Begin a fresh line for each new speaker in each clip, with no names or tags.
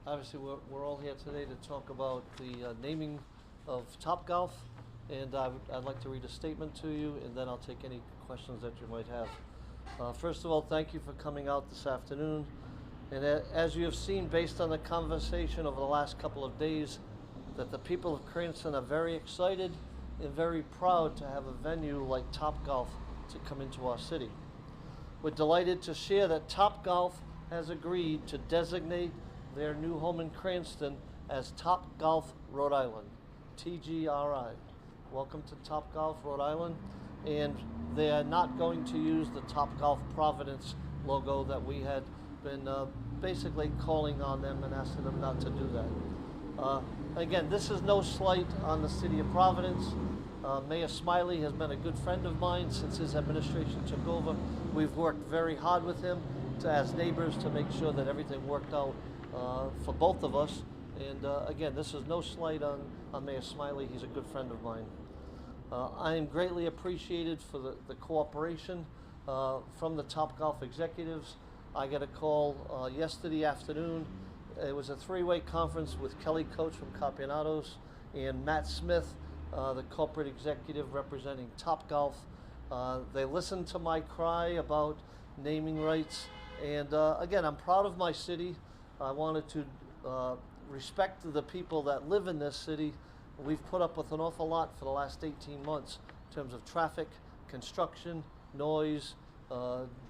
Obviously, we're all here today to talk about the naming of TopGolf, and I'd like to read a statement to you, and then I'll take any questions that you might have. First of all, thank you for coming out this afternoon. And as you have seen, based on the conversation over the last couple of days, that the people of Cranston are very excited and very proud to have a venue like TopGolf to come into our city. We're delighted to share that TopGolf has agreed to designate their new home in Cranston as TopGolf Rhode Island, TGRI. Welcome to TopGolf Rhode Island. And they are not going to use the TopGolf Providence logo that we had been basically calling on them and asking them not to do that. Again, this is no slight on the city of Providence. Mayor Smiley has been a good friend of mine since his administration took over. We've worked very hard with him as neighbors to make sure that everything worked out for both of us. And again, this is no slight on Mayor Smiley. He's a good friend of mine. I am greatly appreciated for the cooperation from the TopGolf executives. I got a call yesterday afternoon. It was a three-way conference with Kelly Coach from Capianatos and Matt Smith, the corporate executive representing TopGolf. They listened to my cry about naming rights. And again, I'm proud of my city. I wanted to respect the people that live in this city. We've put up with an awful lot for the last 18 months in terms of traffic, construction, noise,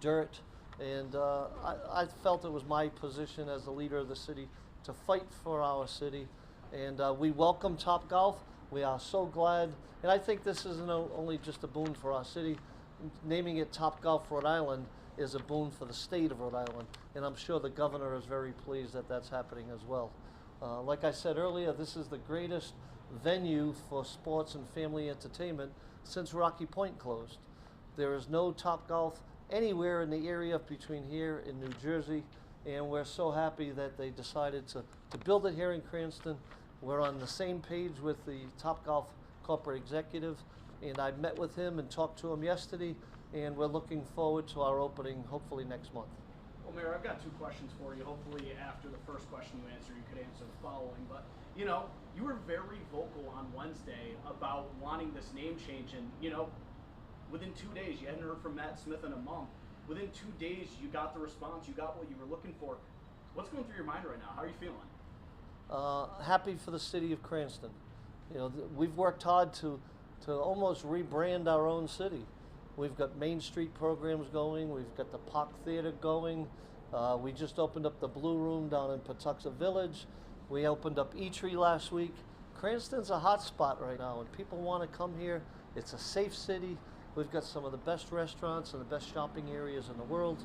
dirt. And I felt it was my position as the leader of the city to fight for our city. And we welcome TopGolf. We are so glad. And I think this isn't only just a boon for our city. Naming it TopGolf Rhode Island is a boon for the state of Rhode Island. And I'm sure the governor is very pleased that that's happening as well. Like I said earlier, this is the greatest venue for sports and family entertainment since Rocky Point closed. There is no TopGolf anywhere in the area between here and New Jersey, and we're so happy that they decided to build it here in Cranston. We're on the same page with the TopGolf corporate executive, and I met with him and talked to him yesterday, and we're looking forward to our opening hopefully next month.
Well, Mayor, I've got two questions for you. Hopefully after the first question you answer, you could answer the following. But, you know, you were very vocal on Wednesday about wanting this name change, and, you know, within 2 days, you hadn't heard from Matt Smith in a month. Within 2 days, you got the response, you got what you were looking for. What's going through your mind right now? How are you feeling?
Happy for the city of Cranston. You know, we've worked hard to almost rebrand our own city. We've got Main Street programs going. We've got the Park Theater going. We just opened up the Blue Room down in Patuxent Village. We opened up Eatery last week. Cranston's a hot spot right now, and people want to come here. It's a safe city. We've got some of the best restaurants and the best shopping areas in the world.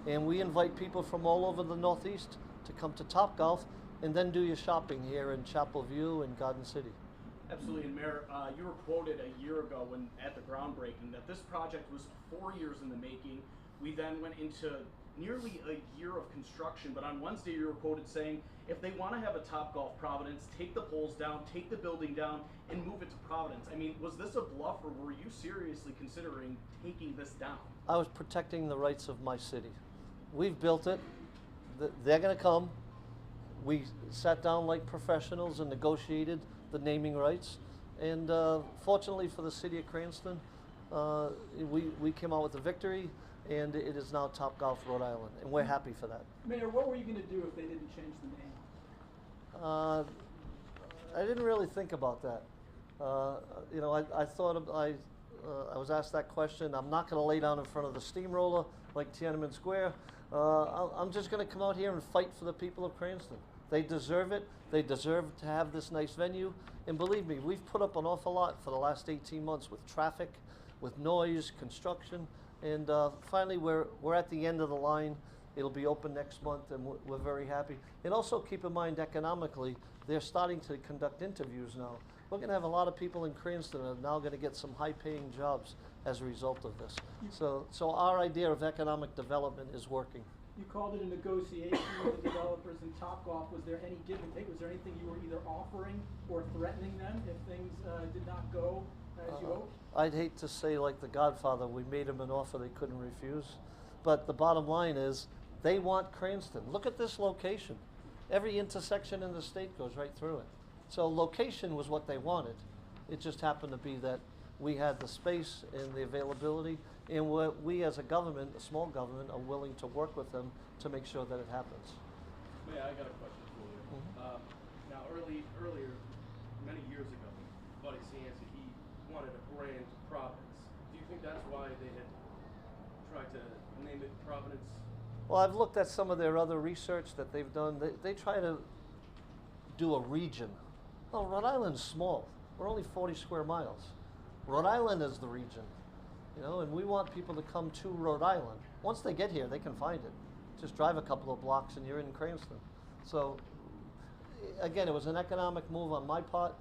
And we invite people from all over the Northeast to come to TopGolf and then do your shopping here in Chapel View and Garden City.
Absolutely, and Mayor, you were quoted a year ago when at the groundbreaking that this project was 4 years in the making. We then went into nearly a year of construction, but on Wednesday you were quoted saying, if they want to have a TopGolf Providence, take the poles down, take the building down, and move it to Providence. I mean, was this a bluff, or were you seriously considering taking this down?
I was protecting the rights of my city. We've built it. They're going to come. We sat down like professionals and negotiated the naming rights. And fortunately for the city of Cranston, we came out with a victory, and it is now TopGolf Rhode Island, and we're happy for that.
Mayor, what were you going to do if they didn't change the name?
I didn't really think about that. You know, I thought I was asked that question. I'm not going to lay down in front of the steamroller like Tiananmen Square. I'm just going to come out here and fight for the people of Cranston. They deserve it. They deserve to have this nice venue. And believe me, we've put up an awful lot for the last 18 months with traffic, with noise, construction, and finally we're at the end of the line. It'll be open next month, and we're very happy. And also keep in mind, economically, they're starting to conduct interviews now. We're going to have a lot of people in Cranston that are now going to get some high-paying jobs as a result of this. So our idea of economic development is working.
You called it a negotiation with the developers and TopGolf. Was there any give and take? Was there anything you were either offering or threatening them if things did not go as you hoped?
I'd hate to say like the Godfather, we made them an offer they couldn't refuse. But the bottom line is, they want Cranston. Look at this location. Every intersection in the state goes right through it. So location was what they wanted. It just happened to be that we had the space and the availability, and we as a government, a small government, are willing to work with them to make sure that it happens.
Mayor, I got a question for you. Now, earlier, many years ago, Buddy Sands, he wanted a brand Providence. Do you think that's why they had tried to name it Providence?
Well, I've looked at some of their other research that they've done. They try to do a region. Well, Rhode Island's small. We're only 40 square miles. Rhode Island is the region, you know, and we want people to come to Rhode Island. Once they get here, they can find it. Just drive a couple of blocks and you're in Cranston. So, again, it was an economic move on my part.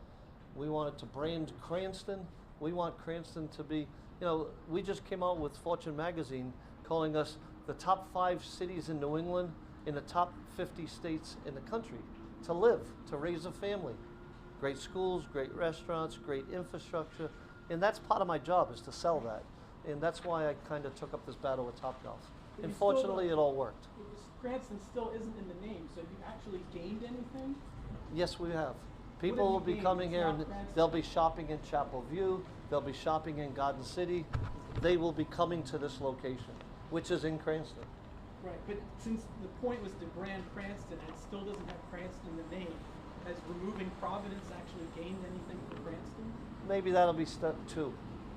We wanted to brand Cranston. We want Cranston to be, you know, we just came out with Fortune magazine calling us the top 5 cities in New England, in the top 50 states in the country to live, to raise a family. Great schools, great restaurants, great infrastructure, and that's part of my job, is to sell that. And that's why I kind of took up this battle with TopGolf.
But
And
you still
fortunately,
don't-
it all worked.
Cranston still isn't in the name, so have you actually gained anything?
Yes, we have. People
have
will
you
be
gained?
coming
It's
here
not
and
Cranston.
they'll be shopping in Chapel View, they'll be shopping in Garden City. They will be coming to this location, which is in Cranston.
Right, but since the point was to brand Cranston and it still doesn't have Cranston in the name, has removing Providence actually gained anything for Cranston?
Maybe that'll be step 2.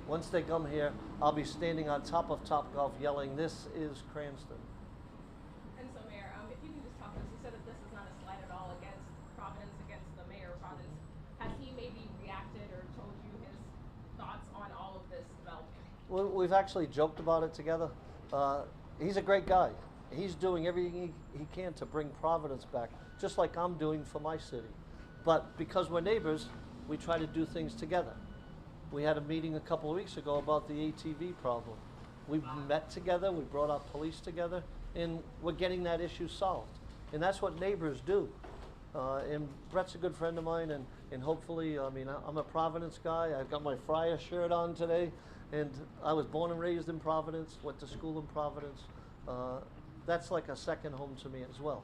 Once they come here, I'll be standing on top of TopGolf yelling, "This is Cranston."
And so, Mayor, if you can just talk to us, you said that this is not a slight at all against Providence, against the mayor of Providence. Has he maybe reacted or told you his thoughts on all of this development?
We've actually joked about it together. He's a great guy. He's doing everything he can to bring Providence back, just like I'm doing for my city. But because we're neighbors, we try to do things together. We had a meeting a couple of weeks ago about the ATV problem. We met together, we brought our police together, and we're getting that issue solved. And that's what neighbors do. And Brett's a good friend of mine, and hopefully, I mean, I'm a Providence guy. I've got my Friar shirt on today, and I was born and raised in Providence, went to school in Providence. That's like a second home to me as well.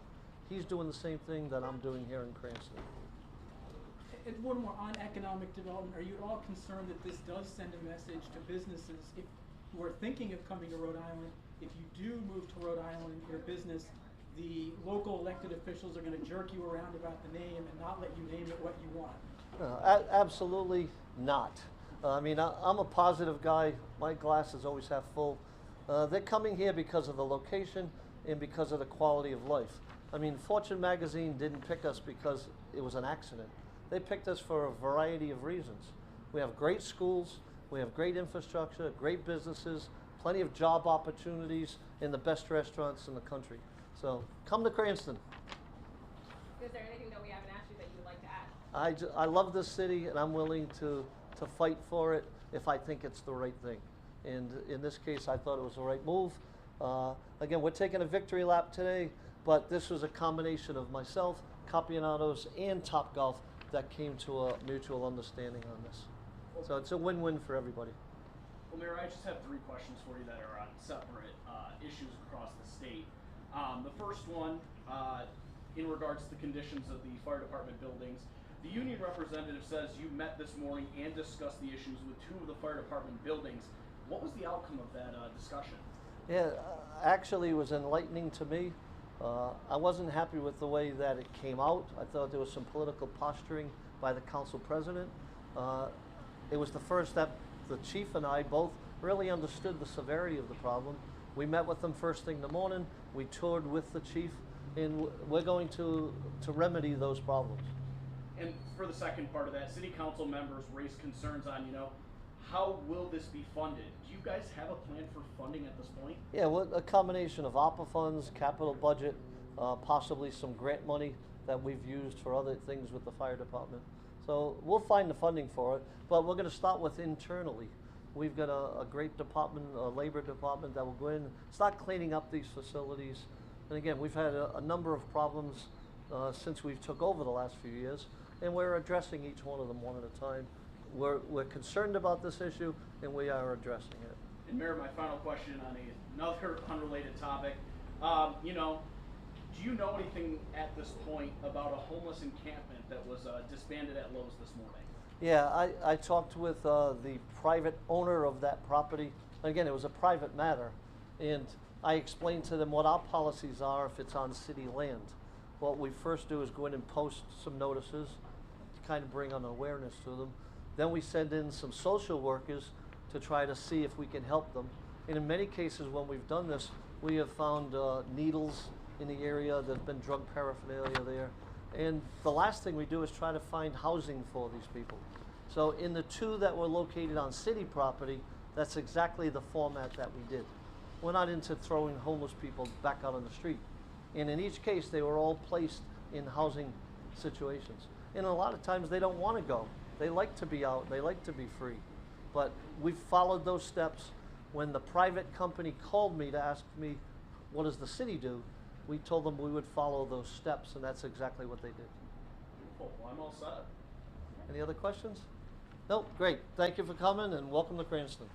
He's doing the same thing that I'm doing here in Cranston.
And one more on economic development. Are you at all concerned that this does send a message to businesses who are thinking of coming to Rhode Island? If you do move to Rhode Island, your business, the local elected officials are going to jerk you around about the name and not let you name it what you want.
Absolutely not. I mean, I'm a positive guy. My glass is always half full. They're coming here because of the location and because of the quality of life. I mean, Fortune magazine didn't pick us because it was an accident. They picked us for a variety of reasons. We have great schools, we have great infrastructure, great businesses, plenty of job opportunities, and the best restaurants in the country. So come to Cranston.
Is there anything that we haven't asked you that you would like to add?
I love this city, and I'm willing to fight for it if I think it's the right thing. And in this case, I thought it was the right move. Again, we're taking a victory lap today, but this was a combination of myself, Capianatos, and TopGolf that came to a mutual understanding on this. So it's a win-win for everybody.
Well, Mayor, I just have 3 questions for you that are on separate issues across the state. The first one, in regards to the conditions of the fire department buildings, the union representative says you met this morning and discussed the issues with 2 of the fire department buildings. What was the outcome of that discussion?
Yeah, actually it was enlightening to me. I wasn't happy with the way that it came out. I thought there was some political posturing by the council president. It was the first that the chief and I both really understood the severity of the problem. We met with them first thing in the morning. We toured with the chief, and we're going to remedy those problems.
And for the second part of that, city council members raised concerns on, how will this be funded? Do you guys have a plan for funding at this point?
Yeah, well, a combination of ARPA funds, capital budget, possibly some grant money that we've used for other things with the fire department. So we'll find the funding for it, but we're going to start with internally. We've got a great department, a labor department that will go in, start cleaning up these facilities. And again, we've had a number of problems since we've took over the last few years, and we're addressing each one of them one at a time. We're concerned about this issue, and we are addressing it.
And Mayor, my final question on another unrelated topic. do you know anything at this point about a homeless encampment that was disbanded at Lowe's this morning?
Yeah, I talked with the private owner of that property. Again, it was a private matter, and I explained to them what our policies are if it's on city land. What we first do is go in and post some notices to kind of bring an awareness to them. Then we send in some social workers to try to see if we can help them. And in many cases when we've done this, we have found needles in the area. There's been drug paraphernalia there. And the last thing we do is try to find housing for these people. So in the two that were located on city property, that's exactly the format that we did. We're not into throwing homeless people back out on the street. And in each case, they were all placed in housing situations. And a lot of times they don't want to go. They like to be out, they like to be free. But we've followed those steps. When the private company called me to ask me, what does the city do? We told them we would follow those steps, and that's exactly what they did.
Beautiful. Well, I'm all set.
Any other questions? Nope, great. Thank you for coming, and welcome to Cranston.